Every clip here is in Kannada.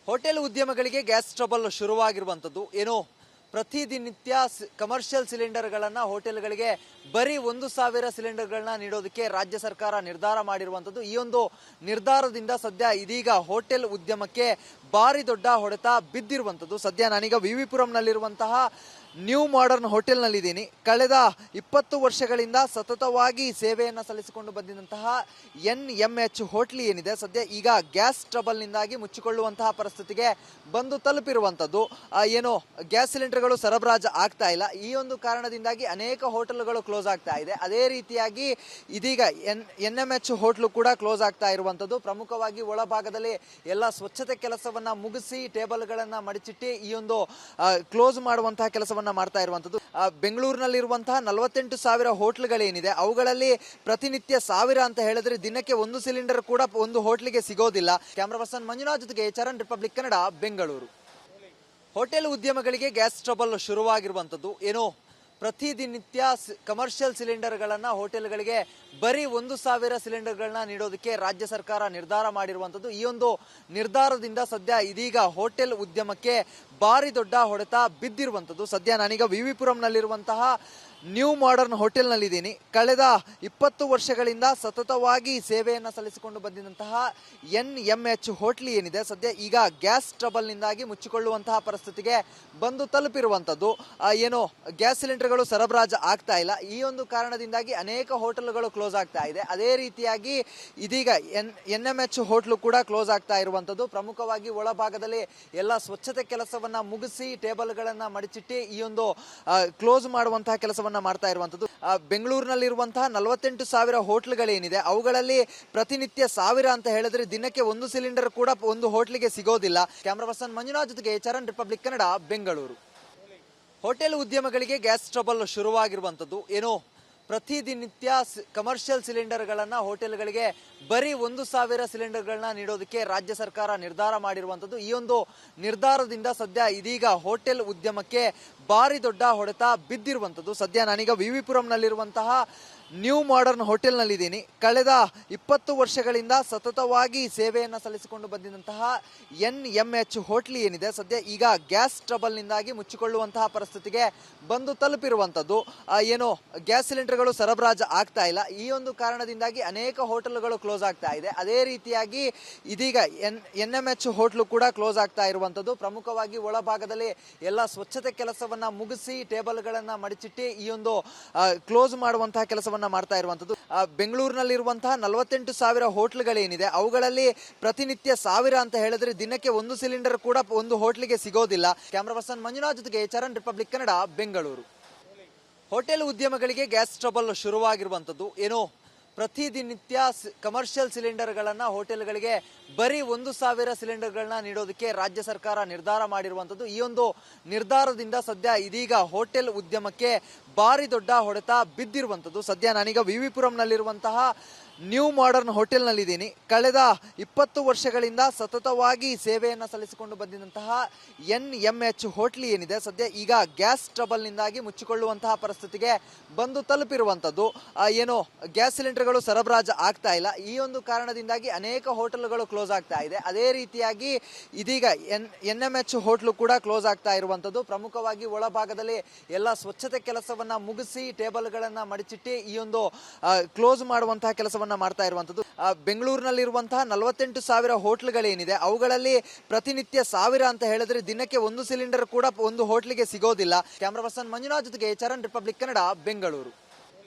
ಹೋಟೆಲ್ ಉದ್ಯಮಗಳಿಗೆ ಗ್ಯಾಸ್ ಟ್ರಬಲ್ ಶುರುವಾಗಿರುವಂಥದ್ದು ಏನೋ ಪ್ರತಿದಿನಿತ್ಯ ಕಮರ್ಷಿಯಲ್ ಸಿಲಿಂಡರ್ಗಳನ್ನು ಹೋಟೆಲ್ಗಳಿಗೆ ಬರೀ 1,000 ಸಿಲಿಂಡರ್ಗಳನ್ನ ನೀಡೋದಕ್ಕೆ ರಾಜ್ಯ ಸರ್ಕಾರ ನಿರ್ಧಾರ ಮಾಡಿರುವಂಥದ್ದು. ಈ ಒಂದು ನಿರ್ಧಾರದಿಂದ ಸದ್ಯ ಇದೀಗ ಹೋಟೆಲ್ ಉದ್ಯಮಕ್ಕೆ ಭಾರಿ ದೊಡ್ಡ ಹೊಡೆತ ಬಿದ್ದಿರುವಂಥದ್ದು. ಸದ್ಯ ನಾನೀಗ ವಿವಿಪುರಂನಲ್ಲಿರುವಂತಹ ನ್ಯೂ ಮಾಡರ್ನ್ ಹೋಟೆಲ್ನಲ್ಲಿದ್ದೀನಿ. ಕಳೆದ 20 ವರ್ಷಗಳಿಂದ ಸತತವಾಗಿ ಸೇವೆಯನ್ನು ಸಲ್ಲಿಸಿಕೊಂಡು ಬಂದಿದ್ದಂತಹ NMH ಹೋಟ್ಲಿ ಏನಿದೆ ಸದ್ಯ ಈಗ ಗ್ಯಾಸ್ ಟ್ರಬಲ್ನಿಂದಾಗಿ ಮುಚ್ಚಿಕೊಳ್ಳುವಂತಹ ಪರಿಸ್ಥಿತಿಗೆ ಬಂದು ತಲುಪಿರುವಂಥದ್ದು. ಏನು ಗ್ಯಾಸ್ ಸಿಲಿಂಡರ್ಗಳು ಸರಬರಾಜು ಆಗ್ತಾ ಇಲ್ಲ. ಈ ಒಂದು ಕಾರಣದಿಂದಾಗಿ ಅನೇಕ ಹೋಟೆಲ್ಗಳು ಕ್ಲೋಸ್ ಆಗ್ತಾ ಇದೆ. ಅದೇ ರೀತಿಯಾಗಿ ಇದೀಗ NMH ಹೋಟ್ಲು ಕೂಡ ಕ್ಲೋಸ್ ಆಗ್ತಾ ಇರುವಂಥದ್ದು. ಪ್ರಮುಖವಾಗಿ ಒಳಭಾಗದಲ್ಲಿ ಎಲ್ಲ ಸ್ವಚ್ಛತೆ ಕೆಲಸವನ್ನ ಮುಗಿಸಿ ಟೇಬಲ್ಗಳನ್ನ ಮಡಚಿಟ್ಟು ಈ ಒಂದು ಕ್ಲೋಸ್ ಮಾಡುವಂತಹ ಕೆಲಸವನ್ನ ಮಾಡ್ತಾ ಇರುವಂತದ್ದು. ಬೆಂಗಳೂರಿನಲ್ಲಿರುವಂತಹ 48,000 ಹೋಟ್ಲುಗಳೇನಿದೆ ಅವುಗಳಲ್ಲಿ ಪ್ರತಿನಿತ್ಯ 1000 ಅಂತ ಹೇಳಿದ್ರೆ ದಿನಕ್ಕೆ ಒಂದು ಸಿಲಿಂಡರ್ ಕೂಡ ಒಂದು ಹೋಟ್ಲಿಗೆ ಸಿಗೋದಿಲ್ಲ. ಕ್ಯಾಮರಾ ಪರ್ಸನ್ ಮಂಜುನಾಥ್ ಜೊತೆಗೆ ಚರಣ್, ರಿಪಬ್ಲಿಕ್ ಕನ್ನಡ, ಬೆಂಗಳೂರು. ಹೋಟೆಲ್ ಉದ್ಯಮಗಳಿಗೆ ಗ್ಯಾಸ್ ಟ್ರಬಲ್ ಶುರುವಾಗಿರುವಂಥದ್ದು ಏನೋ ಪ್ರತಿದಿನಿತ್ಯ ಕಮರ್ಷಿಯಲ್ ಸಿಲಿಂಡರ್ಗಳನ್ನು ಹೋಟೆಲ್ಗಳಿಗೆ ಬರೀ 1,000 ಸಿಲಿಂಡರ್ಗಳನ್ನ ನೀಡೋದಕ್ಕೆ ರಾಜ್ಯ ಸರ್ಕಾರ ನಿರ್ಧಾರ ಮಾಡಿರುವಂಥದ್ದು. ಈ ಒಂದು ನಿರ್ಧಾರದಿಂದ ಸದ್ಯ ಇದೀಗ ಹೋಟೆಲ್ ಉದ್ಯಮಕ್ಕೆ ಭಾರಿ ದೊಡ್ಡ ಹೊಡೆತ ಬಿದ್ದಿರುವಂಥದ್ದು. ಸದ್ಯ ನಾನೀಗ ವಿವಿಪುರಂನಲ್ಲಿರುವಂತಹ ನ್ಯೂ ಮಾಡರ್ನ್ ಹೋಟೆಲ್ನಲ್ಲಿದ್ದೀನಿ. ಕಳೆದ 20 ವರ್ಷಗಳಿಂದ ಸತತವಾಗಿ ಸೇವೆಯನ್ನು ಸಲ್ಲಿಸಿಕೊಂಡು ಬಂದಿದ್ದಂತಹ NMH ಹೋಟ್ಲಿ ಏನಿದೆ ಸದ್ಯ ಈಗ ಗ್ಯಾಸ್ ಟ್ರಬಲ್ನಿಂದಾಗಿ ಮುಚ್ಚಿಕೊಳ್ಳುವಂತಹ ಪರಿಸ್ಥಿತಿಗೆ ಬಂದು ತಲುಪಿರುವಂಥದ್ದು. ಏನು ಗ್ಯಾಸ್ ಸಿಲಿಂಡರ್ಗಳು ಸರಬರಾಜು ಆಗ್ತಾ ಇಲ್ಲ. ಈ ಒಂದು ಕಾರಣದಿಂದಾಗಿ ಅನೇಕ ಹೋಟೆಲ್ಗಳು ಕ್ಲೋಸ್ ಆಗ್ತಾ ಇದೆ. ಅದೇ ರೀತಿಯಾಗಿ ಇದೀಗ NMH ಹೋಟ್ಲು ಕೂಡ ಕ್ಲೋಸ್ ಆಗ್ತಾ ಇರುವಂಥದ್ದು. ಪ್ರಮುಖವಾಗಿ ಒಳಭಾಗದಲ್ಲಿ ಎಲ್ಲ ಸ್ವಚ್ಛತೆ ಕೆಲಸವನ್ನ ಮುಗಿಸಿ ಟೇಬಲ್ಗಳನ್ನ ಮಡಚಿಟ್ಟು ಈ ಒಂದು ಕ್ಲೋಸ್ ಮಾಡುವಂತಹ ಕೆಲಸವನ್ನ ಮಾಡ್ತಾ ಇರುವಂತದ್ದು. ಬೆಂಗಳೂರಿನಲ್ಲಿರುವಂತಹ 48,000 ಹೋಟ್ಲುಗಳೇನಿದೆ ಅವುಗಳಲ್ಲಿ ಪ್ರತಿನಿತ್ಯ 1000 ಅಂತ ಹೇಳಿದ್ರೆ ದಿನಕ್ಕೆ ಒಂದು ಸಿಲಿಂಡರ್ ಕೂಡ ಒಂದು ಹೋಟ್ಲಿಗೆ ಸಿಗೋದಿಲ್ಲ. ಕ್ಯಾಮರಾ ಪರ್ಸನ್ ಮಂಜುನಾಥ್ ಜೊತೆಗೆ ಚರಣ್, ರಿಪಬ್ಲಿಕ್ ಕನ್ನಡ, ಬೆಂಗಳೂರು. ಹೋಟೆಲ್ ಉದ್ಯಮಗಳಿಗೆ ಗ್ಯಾಸ್ ಟ್ರಬಲ್ ಶುರುವಾಗಿರುವಂಥದ್ದು ಏನೋ ಪ್ರತಿದಿನಿತ್ಯ ಕಮರ್ಷಿಯಲ್ ಸಿಲಿಂಡರ್ಗಳನ್ನು ಹೋಟೆಲ್ಗಳಿಗೆ ಬರೀ 1,000 ಸಿಲಿಂಡರ್ಗಳನ್ನ ನೀಡೋದಕ್ಕೆ ರಾಜ್ಯ ಸರ್ಕಾರ ನಿರ್ಧಾರ ಮಾಡಿರುವಂಥದ್ದು. ಈ ಒಂದು ನಿರ್ಧಾರದಿಂದ ಸದ್ಯ ಇದೀಗ ಹೋಟೆಲ್ ಉದ್ಯಮಕ್ಕೆ ಭಾರಿ ದೊಡ್ಡ ಹೊಡೆತ ಬಿದ್ದಿರುವಂಥದ್ದು. ಸದ್ಯ ನಾನೀಗ ವಿವಿಪುರಂನಲ್ಲಿರುವಂತಹ ನ್ಯೂ ಮಾಡರ್ನ್ ಹೋಟೆಲ್ನಲ್ಲಿದ್ದೀನಿ. ಕಳೆದ 20 ವರ್ಷಗಳಿಂದ ಸತತವಾಗಿ ಸೇವೆಯನ್ನು ಸಲ್ಲಿಸಿಕೊಂಡು ಬಂದಿದ್ದಂತಹ NMH ಹೋಟ್ಲಿ ಏನಿದೆ ಸದ್ಯ ಈಗ ಗ್ಯಾಸ್ ಟ್ರಬಲ್ನಿಂದಾಗಿ ಮುಚ್ಚಿಕೊಳ್ಳುವಂತಹ ಪರಿಸ್ಥಿತಿಗೆ ಬಂದು ತಲುಪಿರುವಂಥದ್ದು. ಏನು ಗ್ಯಾಸ್ ಸಿಲಿಂಡರ್ಗಳು ಸರಬರಾಜು ಆಗ್ತಾ ಇಲ್ಲ. ಈ ಒಂದು ಕಾರಣದಿಂದಾಗಿ ಅನೇಕ ಹೋಟೆಲ್ಗಳು ಕ್ಲೋಸ್ ಆಗ್ತಾ ಇದೆ. ಅದೇ ರೀತಿಯಾಗಿ ಇದೀಗ NMH ಹೋಟ್ಲು ಕೂಡ ಕ್ಲೋಸ್ ಆಗ್ತಾ ಇರುವಂಥದ್ದು. ಪ್ರಮುಖವಾಗಿ ಒಳಭಾಗದಲ್ಲಿ ಎಲ್ಲ ಸ್ವಚ್ಛತೆ ಕೆಲಸವನ್ನ ಮುಗಿಸಿ ಟೇಬಲ್ಗಳನ್ನ ಮಡಚಿಟ್ಟು ಈ ಒಂದು ಕ್ಲೋಸ್ ಮಾಡುವಂತಹ ಕೆಲಸವನ್ನ ಮಾಡ್ತಾ ಇರುವಂತದ್ದು. ಬೆಂಗಳೂರಿನಲ್ಲಿರುವಂತಹ 48,000 ಹೋಟ್ಲುಗಳೇನಿದೆ ಅವುಗಳಲ್ಲಿ ಪ್ರತಿನಿತ್ಯ 1000 ಅಂತ ಹೇಳಿದ್ರೆ ದಿನಕ್ಕೆ ಒಂದು ಸಿಲಿಂಡರ್ ಕೂಡ ಒಂದು ಹೋಟ್ಲಿಗೆ ಸಿಗೋದಿಲ್ಲ. ಕ್ಯಾಮರಾ ಪರ್ಸನ್ ಮಂಜುನಾಥ್ ಜೊತೆಗೆ ಚರಣ್, ರಿಪಬ್ಲಿಕ್ ಕನ್ನಡ, ಬೆಂಗಳೂರು. ಹೋಟೆಲ್ ಉದ್ಯಮಗಳಿಗೆ ಗ್ಯಾಸ್ ಟ್ರಬಲ್ ಶುರುವಾಗಿರುವಂಥದ್ದು ಏನೋ ಪ್ರತಿದಿನಿತ್ಯ ಕಮರ್ಷಿಯಲ್ ಸಿಲಿಂಡರ್ಗಳನ್ನು ಹೋಟೆಲ್ಗಳಿಗೆ ಬರೀ 1,000 ಸಿಲಿಂಡರ್ಗಳನ್ನ ನೀಡೋದಕ್ಕೆ ರಾಜ್ಯ ಸರ್ಕಾರ ನಿರ್ಧಾರ ಮಾಡಿರುವಂಥದ್ದು. ಈ ಒಂದು ನಿರ್ಧಾರದಿಂದ ಸದ್ಯ ಇದೀಗ ಹೋಟೆಲ್ ಉದ್ಯಮಕ್ಕೆ ಭಾರಿ ದೊಡ್ಡ ಹೊಡೆತ ಬಿದ್ದಿರುವಂಥದ್ದು. ಸದ್ಯ ನಾನೀಗ ವಿವಿಪುರಂನಲ್ಲಿರುವಂತಹ ನ್ಯೂ ಮಾಡರ್ನ್ ಹೋಟೆಲ್ನಲ್ಲಿದ್ದೀನಿ. ಕಳೆದ 20 ವರ್ಷಗಳಿಂದ ಸತತವಾಗಿ ಸೇವೆಯನ್ನು ಸಲ್ಲಿಸಿಕೊಂಡು ಬಂದಿದ್ದಂತಹ NMH ಹೋಟ್ಲಿ ಏನಿದೆ ಸದ್ಯ ಈಗ ಗ್ಯಾಸ್ ಟ್ರಬಲ್ನಿಂದಾಗಿ ಮುಚ್ಚಿಕೊಳ್ಳುವಂತಹ ಪರಿಸ್ಥಿತಿಗೆ ಬಂದು ತಲುಪಿರುವಂಥದ್ದು. ಏನು ಗ್ಯಾಸ್ ಸಿಲಿಂಡರ್ಗಳು ಸರಬರಾಜು ಆಗ್ತಾ ಇಲ್ಲ. ಈ ಒಂದು ಕಾರಣದಿಂದಾಗಿ ಅನೇಕ ಹೋಟೆಲ್ಗಳು ಕ್ಲೋಸ್ ಆಗ್ತಾ ಇದೆ. ಅದೇ ರೀತಿಯಾಗಿ ಇದೀಗ NMH ಹೋಟ್ಲು ಕೂಡ ಕ್ಲೋಸ್ ಆಗ್ತಾ ಇರುವಂಥದ್ದು. ಪ್ರಮುಖವಾಗಿ ಒಳಭಾಗದಲ್ಲಿ ಎಲ್ಲ ಸ್ವಚ್ಛತೆ ಕೆಲಸವನ್ನ ಮುಗಿಸಿ ಟೇಬಲ್ಗಳನ್ನ ಮಡಚಿಟ್ಟು ಈ ಒಂದು ಕ್ಲೋಸ್ ಮಾಡುವಂತಹ ಕೆಲಸವನ್ನ ಮಾಡ್ತಾ ಇರುವಂತದ್ದು. ಬೆಂಗಳೂರಿನಲ್ಲಿರುವಂತಹ 48,000 ಹೋಟ್ಲುಗಳೇನಿದೆ ಅವುಗಳಲ್ಲಿ ಪ್ರತಿನಿತ್ಯ 1000 ಅಂತ ಹೇಳಿದ್ರೆ ದಿನಕ್ಕೆ ಒಂದು ಸಿಲಿಂಡರ್ ಕೂಡ ಒಂದು ಹೋಟ್ಲಿಗೆ ಸಿಗೋದಿಲ್ಲ. ಕ್ಯಾಮರಾ ಪರ್ಸನ್ ಮಂಜುನಾಥ್ ಜೊತೆಗೆ ಚರಣ್, ರಿಪಬ್ಲಿಕ್ ಕನ್ನಡ, ಬೆಂಗಳೂರು.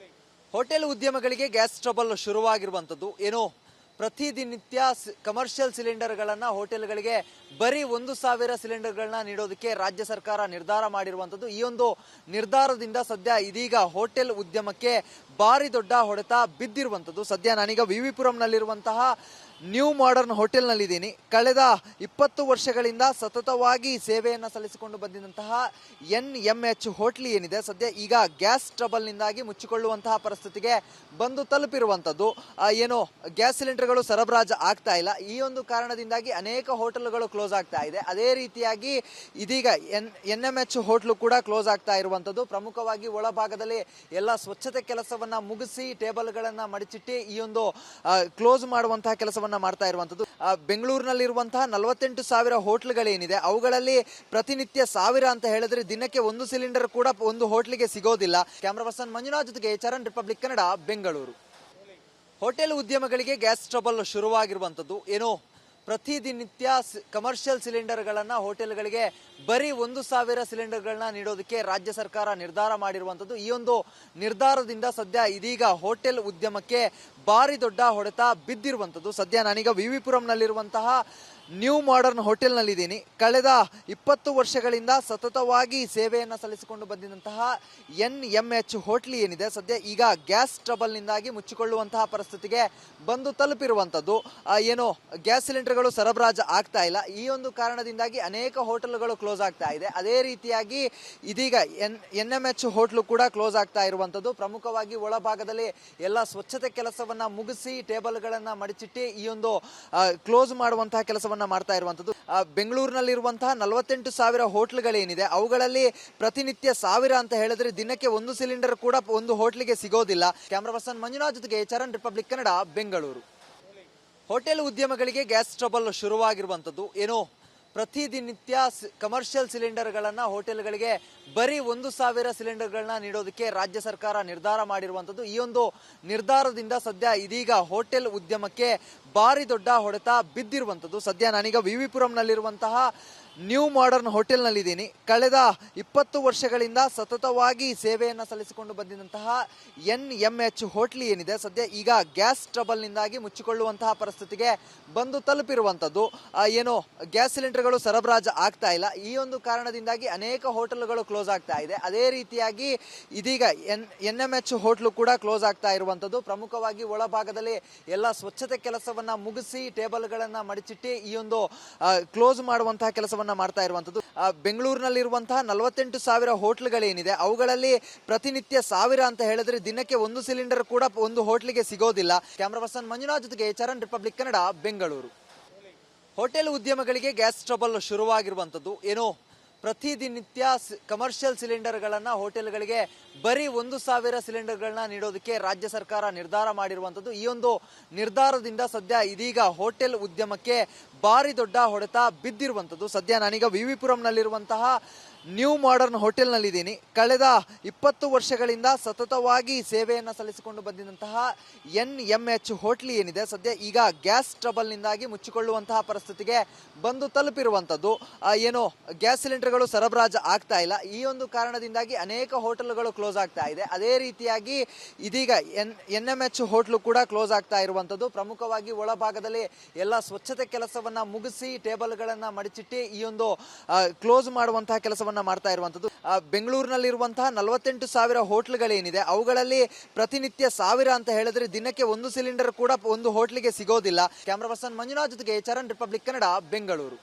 ಹೋಟೆಲ್ ಉದ್ಯಮಗಳಿಗೆ ಗ್ಯಾಸ್ ಟ್ರಬಲ್ ಶುರುವಾಗಿರುವಂಥದ್ದು ಏನೋ ಪ್ರತಿದಿನಿತ್ಯ ಕಮರ್ಷಿಯಲ್ ಸಿಲಿಂಡರ್ಗಳನ್ನು ಹೋಟೆಲ್ಗಳಿಗೆ ಬರೀ 1,000 ಸಿಲಿಂಡರ್ಗಳನ್ನ ನೀಡೋದಕ್ಕೆ ರಾಜ್ಯ ಸರ್ಕಾರ ನಿರ್ಧಾರ ಮಾಡಿರುವಂಥದ್ದು. ಈ ಒಂದು ನಿರ್ಧಾರದಿಂದ ಸದ್ಯ ಇದೀಗ ಹೋಟೆಲ್ ಉದ್ಯಮಕ್ಕೆ ಭಾರಿ ದೊಡ್ಡ ಹೊಡೆತ ಬಿದ್ದಿರುವಂಥದ್ದು. ಸದ್ಯ ನಾನೀಗ ವಿವಿಪುರಂನಲ್ಲಿರುವಂತಹ ನ್ಯೂ ಮಾಡರ್ನ್ ಹೋಟೆಲ್ನಲ್ಲಿದ್ದೀನಿ. ಕಳೆದ 20 ವರ್ಷಗಳಿಂದ ಸತತವಾಗಿ ಸೇವೆಯನ್ನು ಸಲ್ಲಿಸಿಕೊಂಡು ಬಂದಿದ್ದಂತಹ NMH ಹೋಟ್ಲಿ ಏನಿದೆ ಸದ್ಯ ಈಗ ಗ್ಯಾಸ್ ಟ್ರಬಲ್ನಿಂದಾಗಿ ಮುಚ್ಚಿಕೊಳ್ಳುವಂತಹ ಪರಿಸ್ಥಿತಿಗೆ ಬಂದು ತಲುಪಿರುವಂಥದ್ದು. ಏನು ಗ್ಯಾಸ್ ಸಿಲಿಂಡರ್ಗಳು ಸರಬರಾಜು ಆಗ್ತಾ ಇಲ್ಲ. ಈ ಒಂದು ಕಾರಣದಿಂದಾಗಿ ಅನೇಕ ಹೋಟೆಲ್ಗಳು ಕ್ಲೋಸ್ ಆಗ್ತಾ ಇದೆ. ಅದೇ ರೀತಿಯಾಗಿ ಇದೀಗ NMH ಹೋಟ್ಲು ಕೂಡ ಕ್ಲೋಸ್ ಆಗ್ತಾ ಇರುವಂಥದ್ದು. ಪ್ರಮುಖವಾಗಿ ಒಳಭಾಗದಲ್ಲಿ ಎಲ್ಲ ಸ್ವಚ್ಛತೆ ಕೆಲಸವನ್ನ ಮುಗಿಸಿ ಟೇಬಲ್ಗಳನ್ನ ಮಡಚಿಟ್ಟು ಈ ಒಂದು ಕ್ಲೋಸ್ ಮಾಡುವಂತಹ ಕೆಲಸವನ್ನ ಕೆಲಸವನ್ನ ಮಾಡ್ತಾ ಇರುವಂತದ್ದು. ಬೆಂಗಳೂರಿನಲ್ಲಿರುವಂತಹ 48,000 ಹೋಟ್ಲುಗಳೇನಿದೆ ಅವುಗಳಲ್ಲಿ ಪ್ರತಿನಿತ್ಯ 1000 ಅಂತ ಹೇಳಿದ್ರೆ ದಿನಕ್ಕೆ ಒಂದು ಸಿಲಿಂಡರ್ ಕೂಡ ಒಂದು ಹೋಟ್ಲಿಗೆ ಸಿಗೋದಿಲ್ಲ. ಕ್ಯಾಮರಾ ಪರ್ಸನ್ ಮಂಜುನಾಥ್ ಜೊತೆಗೆ ಚರಣ್, ರಿಪಬ್ಲಿಕ್ ಕನ್ನಡ, ಬೆಂಗಳೂರು. ಹೋಟೆಲ್ ಉದ್ಯಮಗಳಿಗೆ ಗ್ಯಾಸ್ ಟ್ರಬಲ್ ಶುರುವಾಗಿರುವಂತದ್ದು. ಏನೋ ಪ್ರತಿನಿತ್ಯ ಕಮರ್ಷಿಯಲ್ ಸಿಲಿಂಡರ್ಗಳನ್ನ ಹೋಟೆಲ್ಗಳಿಗೆ ಬರೀ 1,000 ಸಿಲಿಂಡರ್ಗಳನ್ನ ನೀಡೋದಕ್ಕೆ ರಾಜ್ಯ ಸರ್ಕಾರ ನಿರ್ಧಾರ ಮಾಡಿರುವಂತದ್ದು. ಈ ಒಂದು ನಿರ್ಧಾರದಿಂದ ಸದ್ಯ ಇದೀಗ ಹೋಟೆಲ್ ಉದ್ಯಮಕ್ಕೆ ಭಾರಿ ದೊಡ್ಡ ಹೊಡೆತ ಬಿದ್ದಿರುವಂತದ್ದು. ಸದ್ಯ ನಾನೀಗ ವಿವಿಪುರಂನಲ್ಲಿರುವಂತಹ ನ್ಯೂ ಮಾಡರ್ನ್ ಹೋಟೆಲ್ನಲ್ಲಿದ್ದೀನಿ. ಕಳೆದ 20 ವರ್ಷಗಳಿಂದ ಸತತವಾಗಿ ಸೇವೆಯನ್ನು ಸಲ್ಲಿಸಿಕೊಂಡು ಬಂದಿದ್ದಂತಹ NMH ಹೋಟ್ಲಿ ಏನಿದೆ ಸದ್ಯ ಈಗ ಗ್ಯಾಸ್ ಟ್ರಬಲ್ನಿಂದಾಗಿ ಮುಚ್ಚಿಕೊಳ್ಳುವಂತಹ ಪರಿಸ್ಥಿತಿಗೆ ಬಂದು ತಲುಪಿರುವಂಥದ್ದು. ಏನು ಗ್ಯಾಸ್ ಸಿಲಿಂಡರ್ಗಳು ಸರಬರಾಜು ಆಗ್ತಾ ಇಲ್ಲ. ಈ ಒಂದು ಕಾರಣದಿಂದಾಗಿ ಅನೇಕ ಹೋಟೆಲ್ಗಳು ಕ್ಲೋಸ್ ಆಗ್ತಾ ಇದೆ. ಅದೇ ರೀತಿಯಾಗಿ ಇದೀಗ NMH ಹೋಟ್ಲು ಕೂಡ ಕ್ಲೋಸ್ ಆಗ್ತಾ ಇರುವಂಥದ್ದು. ಪ್ರಮುಖವಾಗಿ ಒಳಭಾಗದಲ್ಲಿ ಎಲ್ಲ ಸ್ವಚ್ಛತೆ ಕೆಲಸವನ್ನ ಮುಗಿಸಿ ಟೇಬಲ್ಗಳನ್ನ ಮಡಚಿಟ್ಟು ಈ ಒಂದು ಕ್ಲೋಸ್ ಮಾಡುವಂತಹ ಕೆಲಸವನ್ನ ಮಾಡ್ತಾ ಇರುವಂತದ್ದು. ಬೆಂಗಳೂರಿನಲ್ಲಿರುವಂತಹ 48,000 ಹೋಟ್ಲುಗಳೇನಿದೆ ಅವುಗಳಲ್ಲಿ ಪ್ರತಿನಿತ್ಯ 1000 ಅಂತ ಹೇಳಿದ್ರೆ ದಿನಕ್ಕೆ ಒಂದು ಸಿಲಿಂಡರ್ ಕೂಡ ಒಂದು ಹೋಟ್ಲಿಗೆ ಸಿಗೋದಿಲ್ಲ. ಕ್ಯಾಮರಾ ಪರ್ಸನ್ ಮಂಜುನಾಥ್ ಜೊತೆಗೆ ಚರಣ್, ರಿಪಬ್ಲಿಕ್ ಕನ್ನಡ, ಬೆಂಗಳೂರು. ಹೋಟೆಲ್ ಉದ್ಯಮಗಳಿಗೆ ಗ್ಯಾಸ್ ಟ್ರಬಲ್ ಶುರುವಾಗಿರುವಂತದ್ದು. ಏನೋ ಪ್ರತಿನಿತ್ಯ ಕಮರ್ಷಿಯಲ್ ಸಿಲಿಂಡರ್ಗಳನ್ನ ಹೋಟೆಲ್ಗಳಿಗೆ ಬರೀ 1,000 ಸಿಲಿಂಡರ್ಗಳನ್ನ ನೀಡೋದಕ್ಕೆ ರಾಜ್ಯ ಸರ್ಕಾರ ನಿರ್ಧಾರ ಮಾಡಿರುವಂತದ್ದು. ಈ ಒಂದು ನಿರ್ಧಾರದಿಂದ ಸದ್ಯ ಇದೀಗ ಹೋಟೆಲ್ ಉದ್ಯಮಕ್ಕೆ ಭಾರಿ ದೊಡ್ಡ ಹೊಡೆತ ಬಿದ್ದಿರುವಂತದ್ದು. ಸದ್ಯ ನಾನೀಗ ವಿವಿಪುರಂನಲ್ಲಿರುವಂತಹ ನ್ಯೂ ಮಾಡರ್ನ್ ಹೋಟೆಲ್ನಲ್ಲಿದ್ದೀನಿ. ಕಳೆದ 20 ವರ್ಷಗಳಿಂದ ಸತತವಾಗಿ ಸೇವೆಯನ್ನು ಸಲ್ಲಿಸಿಕೊಂಡು ಬಂದಿದ್ದಂತಹ NMH ಹೋಟ್ಲಿ ಏನಿದೆ ಸದ್ಯ ಈಗ ಗ್ಯಾಸ್ ಟ್ರಬಲ್ನಿಂದಾಗಿ ಮುಚ್ಚಿಕೊಳ್ಳುವಂತಹ ಪರಿಸ್ಥಿತಿಗೆ ಬಂದು ತಲುಪಿರುವಂಥದ್ದು. ಏನು ಗ್ಯಾಸ್ ಸಿಲಿಂಡರ್ಗಳು ಸರಬರಾಜು ಆಗ್ತಾ ಇಲ್ಲ. ಈ ಒಂದು ಕಾರಣದಿಂದಾಗಿ ಅನೇಕ ಹೋಟೆಲ್ಗಳು ಕ್ಲೋಸ್ ಆಗ್ತಾ ಇದೆ. ಅದೇ ರೀತಿಯಾಗಿ ಇದೀಗ NMH ಹೋಟ್ಲು ಕೂಡ ಕ್ಲೋಸ್ ಆಗ್ತಾ ಇರುವಂಥದ್ದು. ಪ್ರಮುಖವಾಗಿ ಒಳಭಾಗದಲ್ಲಿ ಎಲ್ಲ ಸ್ವಚ್ಛತೆ ಕೆಲಸವನ್ನ ಮುಗಿಸಿ ಟೇಬಲ್ಗಳನ್ನ ಮಡಚಿಟ್ಟು ಈ ಒಂದು ಕ್ಲೋಸ್ ಮಾಡುವಂತಹ ಕೆಲಸವನ್ನ ಮಾಡ್ತಾ ಇರುವಂತದ್ದು. ಬೆಂಗಳೂರಿನಲ್ಲಿರುವಂತಹ 48,000 ಹೋಟ್ಲುಗಳೇನಿದೆ ಅವುಗಳಲ್ಲಿ ಪ್ರತಿನಿತ್ಯ 1000 ಅಂತ ಹೇಳಿದ್ರೆ ದಿನಕ್ಕೆ ಒಂದು ಸಿಲಿಂಡರ್ ಕೂಡ ಒಂದು ಹೋಟ್ಲಿಗೆ ಸಿಗೋದಿಲ್ಲ. ಕ್ಯಾಮರಾ ಪರ್ಸನ್ ಮಂಜುನಾಥ್ ಜೊತೆಗೆ ಚರಣ್, ರಿಪಬ್ಲಿಕ್ ಕನ್ನಡ, ಬೆಂಗಳೂರು. ಹೋಟೆಲ್ ಉದ್ಯಮಗಳಿಗೆ ಗ್ಯಾಸ್ ಟ್ರಬಲ್ ಶುರುವಾಗಿರುವಂತದ್ದು. ಏನೋ ಪ್ರತಿನಿತ್ಯ ಕಮರ್ಷಿಯಲ್ ಸಿಲಿಂಡರ್ಗಳನ್ನ ಹೋಟೆಲ್ಗಳಿಗೆ ಬರೀ 1,000 ಸಿಲಿಂಡರ್ಗಳನ್ನ ನೀಡೋದಕ್ಕೆ ರಾಜ್ಯ ಸರ್ಕಾರ ನಿರ್ಧಾರ ಮಾಡಿರುವಂತದ್ದು. ಈ ಒಂದು ನಿರ್ಧಾರದಿಂದ ಸದ್ಯ ಇದೀಗ ಹೋಟೆಲ್ ಉದ್ಯಮಕ್ಕೆ ಭಾರಿ ದೊಡ್ಡ ಹೊಡೆತ ಬಿದ್ದಿರುವಂತದ್ದು. ಸದ್ಯ ನಾನೀಗ ವಿವಿಪುರಂನಲ್ಲಿರುವಂತಹ ನ್ಯೂ ಮಾಡರ್ನ್ ಹೋಟೆಲ್ನಲ್ಲಿದ್ದೀನಿ. ಕಳೆದ 20 ವರ್ಷಗಳಿಂದ ಸತತವಾಗಿ ಸೇವೆಯನ್ನು ಸಲ್ಲಿಸಿಕೊಂಡು ಬಂದಿದ್ದಂತಹ NMH ಹೋಟ್ಲಿ ಏನಿದೆ ಸದ್ಯ ಈಗ ಗ್ಯಾಸ್ ಟ್ರಬಲ್ನಿಂದಾಗಿ ಮುಚ್ಚಿಕೊಳ್ಳುವಂತಹ ಪರಿಸ್ಥಿತಿಗೆ ಬಂದು ತಲುಪಿರುವಂಥದ್ದು. ಏನು ಗ್ಯಾಸ್ ಸಿಲಿಂಡರ್ಗಳು ಸರಬರಾಜು ಆಗ್ತಾ ಇಲ್ಲ. ಈ ಒಂದು ಕಾರಣದಿಂದಾಗಿ ಅನೇಕ ಹೋಟೆಲ್ಗಳು ಕ್ಲೋಸ್ ಆಗ್ತಾ ಇದೆ. ಅದೇ ರೀತಿಯಾಗಿ ಇದೀಗ NMH ಹೋಟ್ಲು ಕೂಡ ಕ್ಲೋಸ್ ಆಗ್ತಾ ಇರುವಂಥದ್ದು. ಪ್ರಮುಖವಾಗಿ ಒಳಭಾಗದಲ್ಲಿ ಎಲ್ಲ ಸ್ವಚ್ಛತೆ ಕೆಲಸವನ್ನ ಮುಗಿಸಿ ಟೇಬಲ್ಗಳನ್ನ ಮಡಚಿಟ್ಟು ಈ ಒಂದು ಕ್ಲೋಸ್ ಮಾಡುವಂತಹ ಕೆಲಸವನ್ನ ಮಾಡ್ತಾ ಇರುವಂತದ್ದು. ಬೆಂಗಳೂರಿನಲ್ಲಿರುವಂತಹ 48,000 ಹೋಟ್ಲುಗಳೇನಿದೆ ಅವುಗಳಲ್ಲಿ ಪ್ರತಿನಿತ್ಯ 1000 ಅಂತ ಹೇಳಿದ್ರೆ ದಿನಕ್ಕೆ ಒಂದು ಸಿಲಿಂಡರ್ ಕೂಡ ಒಂದು ಹೋಟ್ಲಿಗೆ ಸಿಗೋದಿಲ್ಲ. ಕ್ಯಾಮರಾ ಪರ್ಸನ್ ಮಂಜುನಾಥ್ ಜೊತೆಗೆ ಚರಣ್, ರಿಪಬ್ಲಿಕ್ ಕನ್ನಡ, ಬೆಂಗಳೂರು.